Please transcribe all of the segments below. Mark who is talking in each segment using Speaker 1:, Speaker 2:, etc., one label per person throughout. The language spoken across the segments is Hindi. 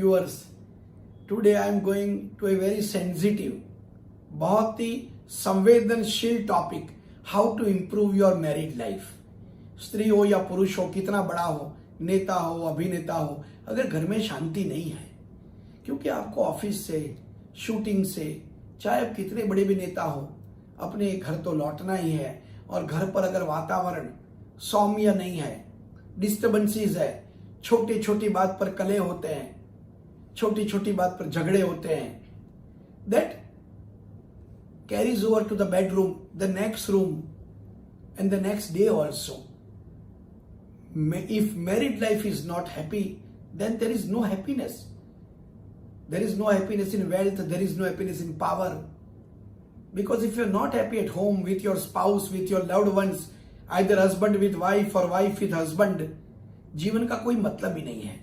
Speaker 1: Viewers, today I am going to a very sensitive, बहुत ही संवेदनशील topic, how to improve your married life. स्त्री हो या पुरुष हो, कितना बड़ा हो, नेता हो, अभिनेता हो, अगर घर में शांति नहीं है, क्योंकि आपको ऑफिस से, शूटिंग से, चाहे आप कितने बड़े भी नेता हो, अपने घर तो लौटना ही है। और घर पर अगर वातावरण सौम्य नहीं है, डिस्टर्बेंसेस है, छोटी छोटी बात पर कलह होते हैं, छोटी छोटी बात पर झगड़े होते हैं, that carries over to the bedroom, the next room, and the next day also. If married life is not happy, then there is no happiness. There is no happiness in wealth, there is no happiness in power. Because if you're not happy at home with your spouse, with your loved ones, either husband with wife or wife with husband, जीवन का कोई मतलब ही नहीं है।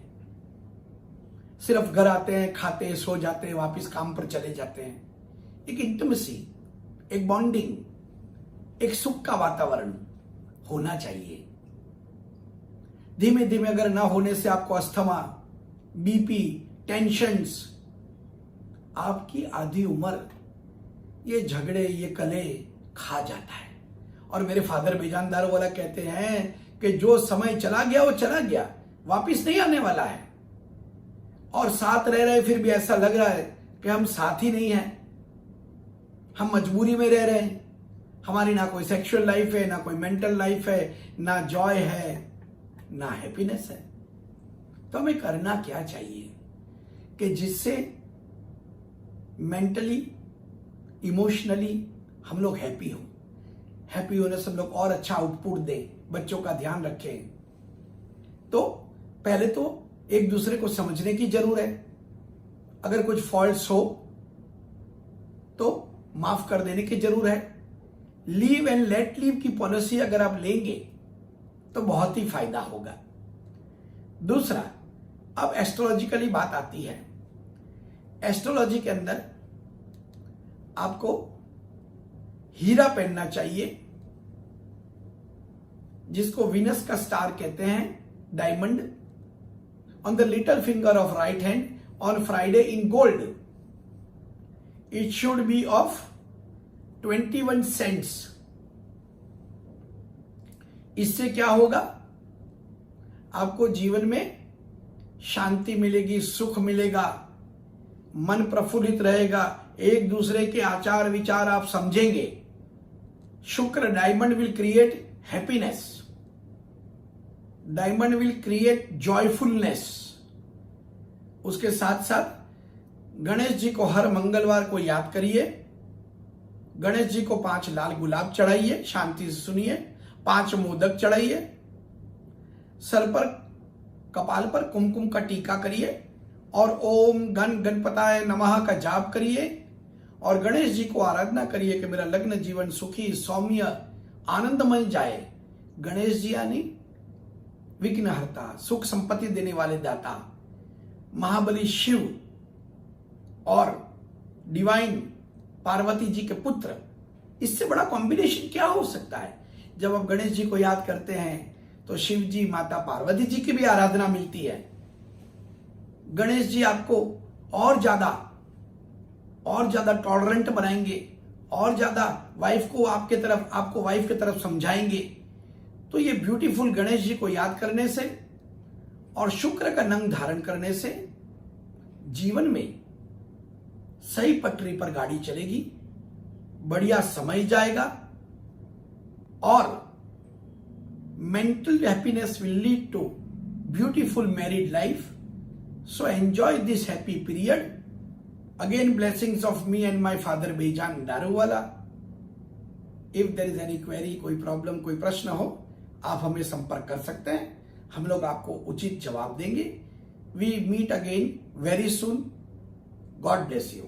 Speaker 1: सिर्फ घर आते हैं, खाते हैं, सो जाते हैं, वापस काम पर चले जाते हैं। एक इंटिमेसी, एक बॉन्डिंग, एक सुख का वातावरण होना चाहिए। धीमे धीमे अगर ना होने से आपको अस्थमा, बीपी, टेंशन्स, आपकी आधी उम्र ये झगड़े, ये कले खा जाता है। और मेरे फादर बेजानदारों वाला कहते हैं कि जो समय चला गया वो चला गया, वापिस नहीं आने वाला है। और साथ रह रहे फिर भी ऐसा लग रहा है कि हम साथ ही नहीं हैं, हम मजबूरी में रह रहे हैं। हमारी ना कोई सेक्सुअल लाइफ है, ना कोई मेंटल लाइफ है, ना जॉय है, ना हैप्पीनेस है। तो हमें करना क्या चाहिए कि जिससे मेंटली, इमोशनली हम लोग हैप्पी हो, हैप्पी होने से हम लोग और अच्छा आउटपुट दें, बच्चों का ध्यान रखें। तो पहले तो एक दूसरे को समझने की जरूरत है। अगर कुछ फॉल्ट्स हो तो माफ कर देने की जरूरत है। लीव एंड लेट लीव की पॉलिसी अगर आप लेंगे तो बहुत ही फायदा होगा। दूसरा, अब एस्ट्रोलॉजिकली बात आती है। एस्ट्रोलॉजी के अंदर आपको हीरा पहनना चाहिए, जिसको विनस का स्टार कहते हैं, diamond, on the little finger of right hand on Friday in gold. It should be of 21 cents. इससे क्या होगा? आपको जीवन में शांति मिलेगी, सुख मिलेगा, मन प्रफुल्लित रहेगा, एक दूसरे के आचार विचार आप समझेंगे। शुक्र, diamond will create happiness, diamond will create joyfulness. उसके साथ साथ गणेश जी को हर मंगलवार को याद करिए। गणेश जी को 5 लाल गुलाब चढ़ाइए, शांति से सुनिए, 5 मोदक चढ़ाइए, सर पर, कपाल पर कुमकुम का टीका करिए और ओम गण गणपताय नमः का जाप करिए। और गणेश जी को आराधना करिए कि मेरा लग्न जीवन सुखी, सौम्य, आनंदमय जाए। गणेश जी यानी विघ्नहर्ता, सुख संपत्ति देने वाले दाता, महाबली शिव और डिवाइन पार्वती जी के पुत्र। इससे बड़ा कॉम्बिनेशन क्या हो सकता है? जब आप गणेश जी को याद करते हैं तो शिव जी, माता पार्वती जी की भी आराधना मिलती है। गणेश जी आपको और ज्यादा टॉलरेंट बनाएंगे, और ज्यादा आपको वाइफ की तरफ समझाएंगे। तो ये ब्यूटीफुल गणेश जी को याद करने से और शुक्र का नंग धारण करने से जीवन में सही पटरी पर गाड़ी चलेगी, बढ़िया समय जाएगा और mental happiness will lead to beautiful married life. So enjoy this happy period. Again blessings of me and my father Bejan Daruwalla. If there is any query, कोई प्रॉब्लम, कोई प्रश्न हो, आप हमें संपर्क कर सकते हैं, हम लोग आपको उचित जवाब देंगे। We meet again very soon. God bless you.